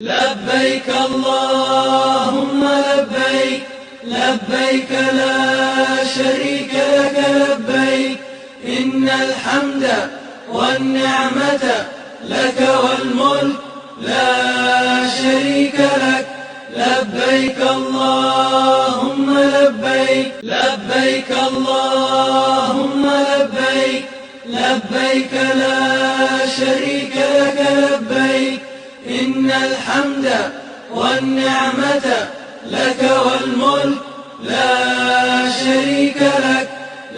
لبيك اللهم لبيك، لبيك لا شريك لك لبيك، إن الحمد والنعمة لك والملك لا شريك لك. لبيك اللهم لبيك، لبيك اللهم لبيك، لبيك لا شريك لك لبيك، إن الحمد والنعمة لك والملك لا شريك لك.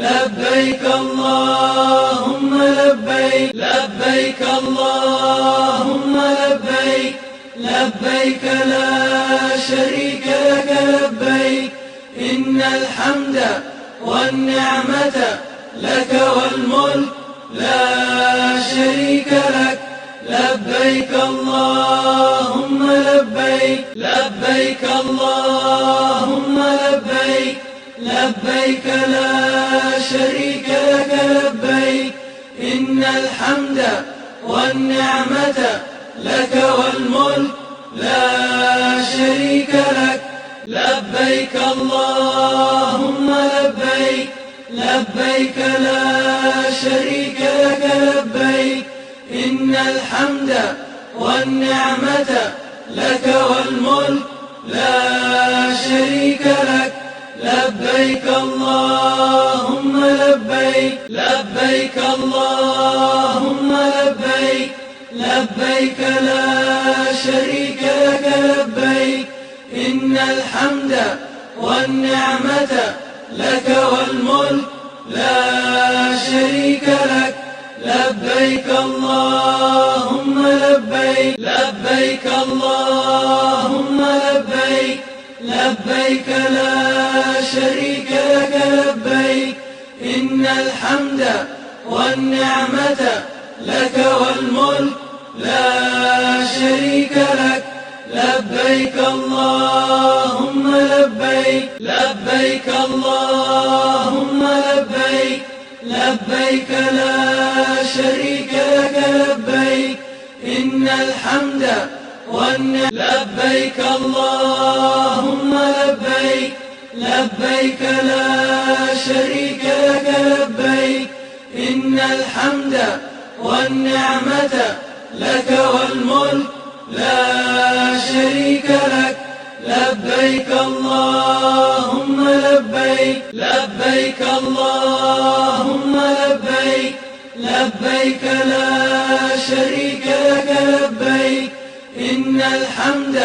لبيك اللهم لبيك، لبيك اللهم لبيك، لبيك لا شريك لك لبيك، إن الحمد والنعمة لك والملك لا شريك لك. لبيك اللهم لبيك، لبيك اللهم لبيك، لبيك لا شريك لك لبيك، إن الحمد والنعمة لك والملك لا شريك لك. لبيك اللهم لبيك، لبيك لا شريك لك لبيك، إن الحمد والنعمة لك والملك لا شريك لك. لبيك اللهم لبيك، لبيك اللهم لبيك، لبيك لا شريك لك لبيك، إن الحمد والنعمة لك والملك لا شريك لك. لبيك اللهم لبيك، لبيك اللهم لبيك، لبيك لا شريك لك لبيك، إن الحمد والنعمة لك والملك لا شريك لك. لبيك اللهم لبيك، لبيك اللهم لبيك، لبيك لا شريك لك لبيك، إن الحمد والنعمة. لبيك اللهم لبيك، لبيك لا شريك لك لبيك، إن الحمد والنعمة لك والملك لا شريك لك. لبيك اللهم لبيك، لبيك اللهم لبيك، لبيك لا شريك لك لبيك، إن الحمد